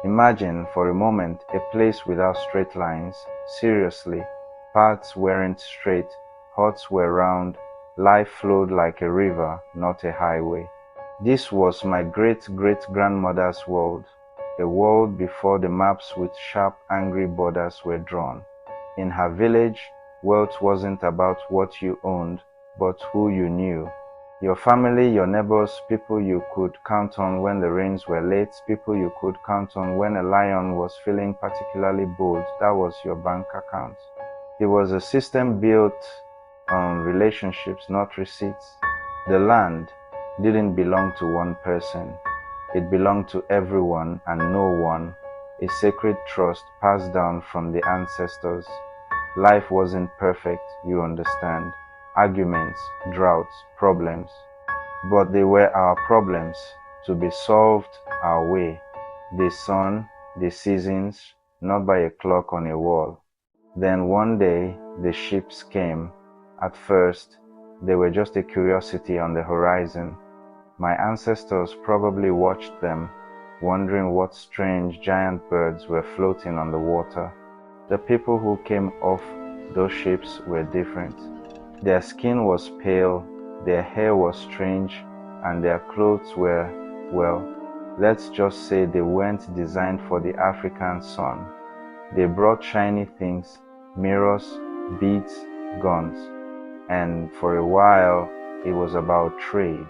Imagine for a moment a place without straight lines. Seriously, paths weren't straight, huts were round, life flowed like a river, not a highway. This was my great-great-grandmother's world, a world before the maps with sharp, angry borders were drawn. In her village, wealth wasn't about what you owned, but who you knew. Your family, your neighbors, people you could count on when the rains were late, people you could count on when a lion was feeling particularly bold, that was your bank account. It was a system built on relationships, not receipts. The land didn't belong to one person. It belonged to everyone and no one, a sacred trust passed down from the ancestors. Life wasn't perfect, you understand. Arguments, droughts, problems. But they were our problems, to be solved our way. The sun, the seasons, not by a clock on a wall. Then one day, the ships came. At first, they were just a curiosity on the horizon. My ancestors probably watched them, wondering what strange giant birds were floating on the water. The people who came off those ships were different. Their skin was pale, their hair was strange, and their clothes were, well, let's just say they weren't designed for the African sun. They brought shiny things, mirrors, beads, guns, and for a while it was about trade.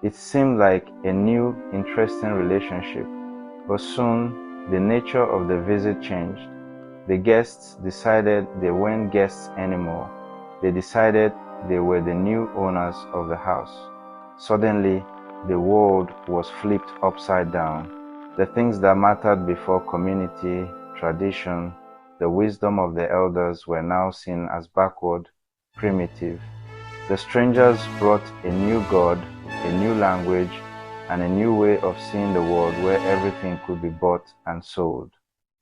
It seemed like a new, interesting relationship, but soon the nature of the visit changed. The guests decided they weren't guests anymore. They decided they were the new owners of the house. Suddenly, the world was flipped upside down. The things that mattered before, community, tradition, the wisdom of the elders, were now seen as backward, primitive. The strangers brought a new god, a new language, and a new way of seeing the world where everything could be bought and sold.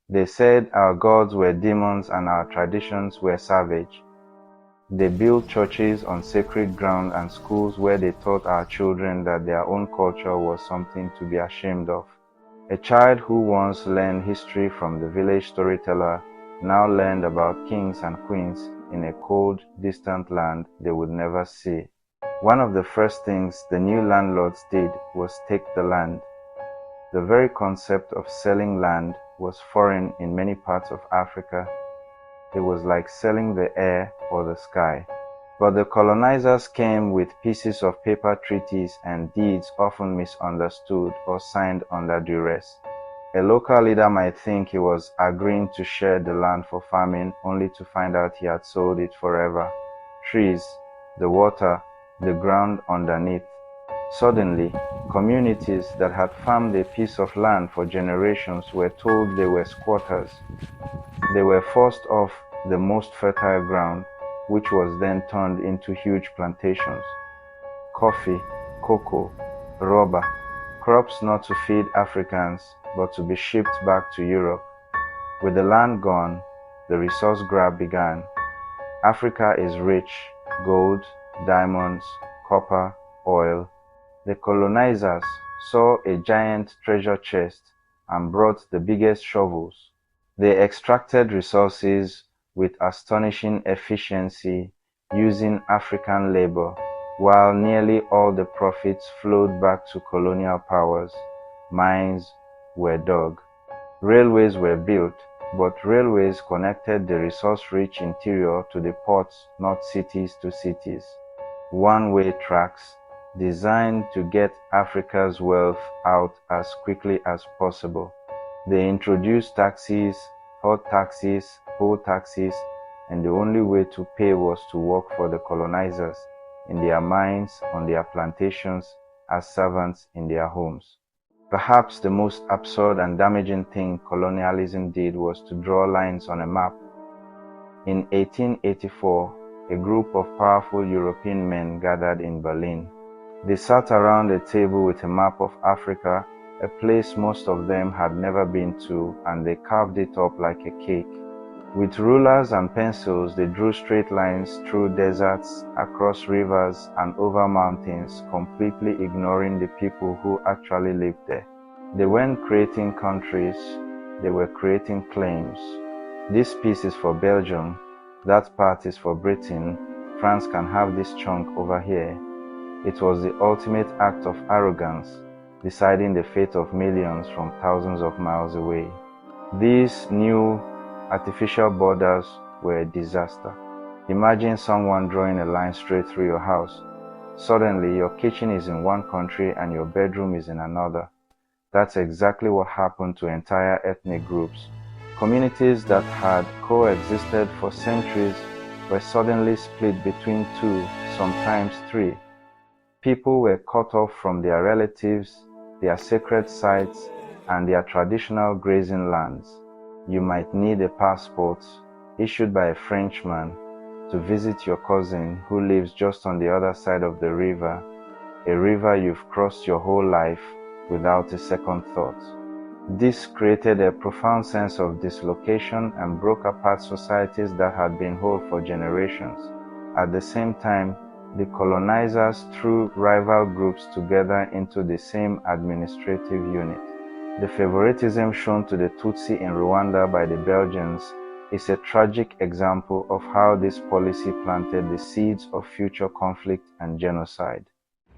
They said our gods were demons and our traditions were savage. They built churches on sacred ground and schools where they taught our children that their own culture was something to be ashamed of. A child who once learned history from the village storyteller now learned about kings and queens in a cold, distant land they would never see. One of the first things the new landlords did was take the land. The very concept of selling land was foreign in many parts of Africa. It was like selling the air or the sky. But the colonizers came with pieces of paper treaties and deeds often misunderstood or signed under duress. A local leader might think he was agreeing to share the land for farming only to find out he had sold it forever. Trees, the water, the ground underneath. Suddenly, communities that had farmed a piece of land for generations were told they were squatters. They were forced off the most fertile ground, which was then turned into huge plantations. Coffee, cocoa, rubber, crops not to feed Africans, but to be shipped back to Europe. With the land gone, the resource grab began. Africa is rich: gold, diamonds, copper, oil. The colonizers saw a giant treasure chest and brought the biggest shovels. They extracted resources with astonishing efficiency using African labor, while nearly all the profits flowed back to colonial powers. Mines were dug. Railways were built, but railways connected the resource-rich interior to the ports, not cities to cities. One-way tracks, designed to get Africa's wealth out as quickly as possible. They introduced taxis, hot taxis, poll taxis, and the only way to pay was to work for the colonizers in their mines, on their plantations, as servants in their homes. Perhaps the most absurd and damaging thing colonialism did was to draw lines on a map. In 1884, a group of powerful European men gathered in Berlin. They sat around a table with a map of Africa, a place most of them had never been to, and they carved it up like a cake. With rulers and pencils, they drew straight lines through deserts, across rivers, and over mountains, completely ignoring the people who actually lived there. They weren't creating countries, they were creating claims. This piece is for Belgium, that part is for Britain, France can have this chunk over here. It was the ultimate act of arrogance, deciding the fate of millions from thousands of miles away. These new artificial borders were a disaster. Imagine someone drawing a line straight through your house. Suddenly, your kitchen is in one country and your bedroom is in another. That's exactly what happened to entire ethnic groups. Communities that had coexisted for centuries were suddenly split between two, sometimes three. People were cut off from their relatives, their sacred sites, and their traditional grazing lands. You might need a passport issued by a Frenchman to visit your cousin who lives just on the other side of the river, a river you've crossed your whole life without a second thought. This created a profound sense of dislocation and broke apart societies that had been whole for generations. At the same time, the colonizers threw rival groups together into the same administrative unit. The favoritism shown to the Tutsi in Rwanda by the Belgians is a tragic example of how this policy planted the seeds of future conflict and genocide.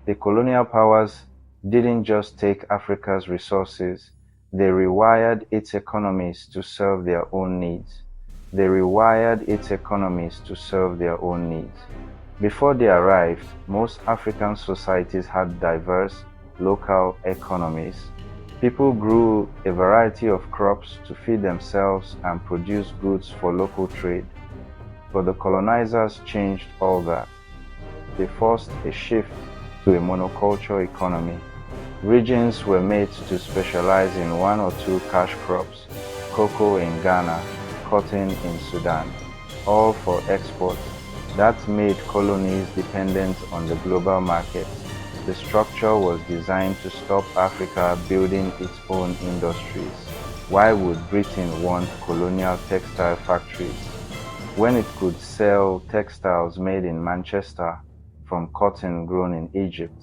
The colonial powers didn't just take Africa's resources, they rewired its economies to serve their own needs. Before they arrived, most African societies had diverse local economies. People grew a variety of crops to feed themselves and produce goods for local trade. But the colonizers changed all that. They forced a shift to a monoculture economy. Regions were made to specialize in one or two cash crops, cocoa in Ghana, cotton in Sudan, all for export. That made colonies dependent on the global market. The structure was designed to stop Africa building its own industries. Why would Britain want colonial textile factories when it could sell textiles made in Manchester from cotton grown in Egypt?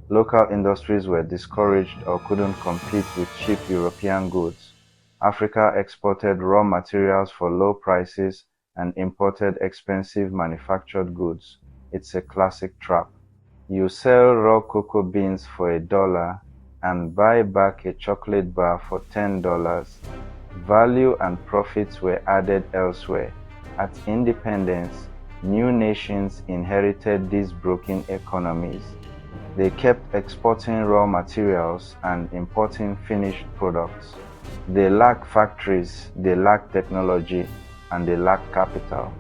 Local industries were discouraged or couldn't compete with cheap European goods. Africa exported raw materials for low prices and imported expensive manufactured goods. It's a classic trap. You sell raw cocoa beans for $1 and buy back a chocolate bar for $10. Value and profits were added elsewhere. At independence, new nations inherited these broken economies. They kept exporting raw materials and importing finished products. They lacked factories, they lacked technology, and they lacked capital.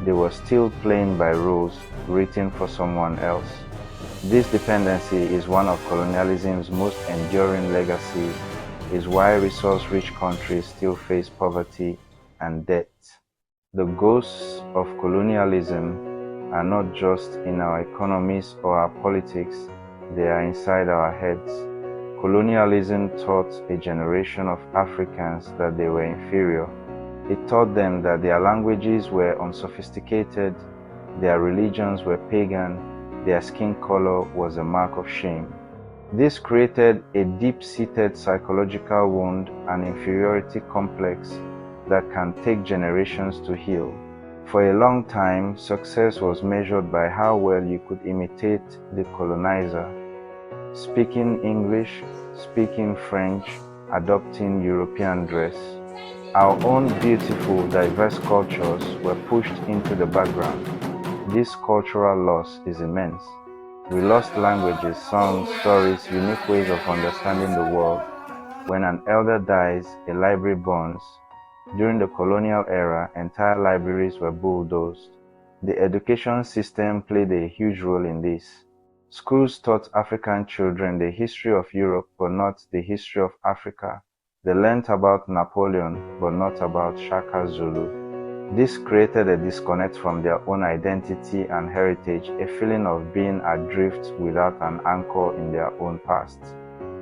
They were still playing by rules written for someone else. This dependency is one of colonialism's most enduring legacies, is why resource-rich countries still face poverty and debt. The ghosts of colonialism are not just in our economies or our politics, they are inside our heads. Colonialism taught a generation of Africans that they were inferior. It taught them that their languages were unsophisticated, their religions were pagan, their skin color was a mark of shame. This created a deep-seated psychological wound, an inferiority complex that can take generations to heal. For a long time, success was measured by how well you could imitate the colonizer. Speaking English, speaking French, adopting European dress. Our own beautiful, diverse cultures were pushed into the background. This cultural loss is immense. We lost languages, songs, stories, unique ways of understanding the world. When an elder dies, a library burns. During the colonial era, entire libraries were bulldozed. The education system played a huge role in this. Schools taught African children the history of Europe, but not the history of Africa. They learnt about Napoleon, but not about Shaka Zulu. This created a disconnect from their own identity and heritage, a feeling of being adrift without an anchor in their own past.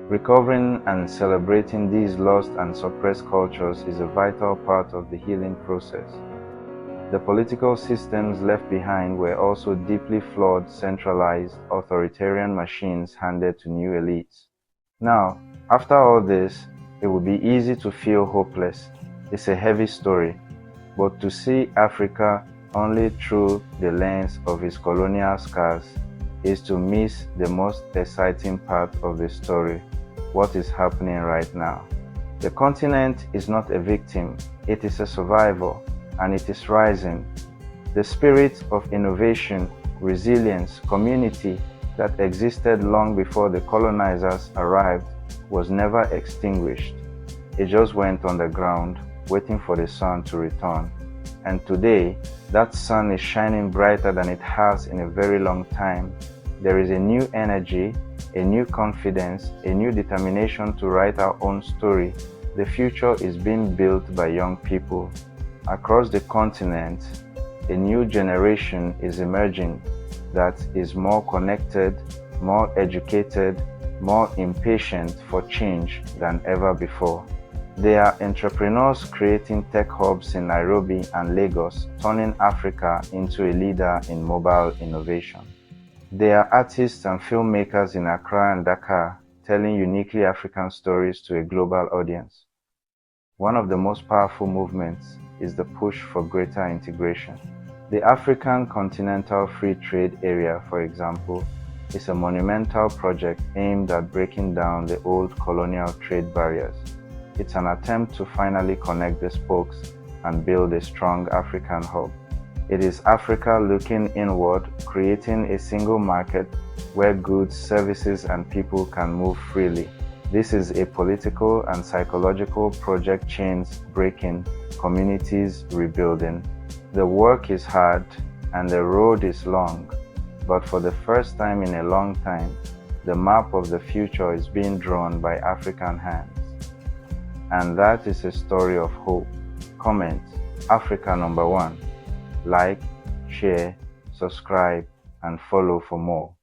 Recovering and celebrating these lost and suppressed cultures is a vital part of the healing process. The political systems left behind were also deeply flawed, centralized, authoritarian machines handed to new elites. Now, After all this, it would be easy to feel hopeless. It's a heavy story, but to see Africa only through the lens of its colonial scars is to miss the most exciting part of the story, what is happening right now. The continent is not a victim, it is a survivor, and it is rising. The spirit of innovation, resilience, community that existed long before the colonizers arrived was never extinguished. It just went underground, waiting for the sun to return. And today, that sun is shining brighter than it has in a very long time. There is a new energy, a new confidence, a new determination to write our own story. The future is being built by young people. Across the continent, a new generation is emerging that is more connected, more educated, more impatient for change than ever before. They are entrepreneurs creating tech hubs in Nairobi and Lagos, turning Africa into a leader in mobile innovation. They are artists and filmmakers in Accra and Dakar, telling uniquely African stories to a global audience. One of the most powerful movements is the push for greater integration. The African Continental Free Trade Area, for example, is a monumental project aimed at breaking down the old colonial trade barriers. It's an attempt to finally connect the spokes and build a strong African hub. It is Africa looking inward, creating a single market where goods, services, and people can move freely. This is a political and psychological project, chains breaking, communities rebuilding. The work is hard and the road is long, but for the first time in a long time, the map of the future is being drawn by African hands. And that is a story of hope. Comment Africa #1. Like, share, subscribe, and follow for more.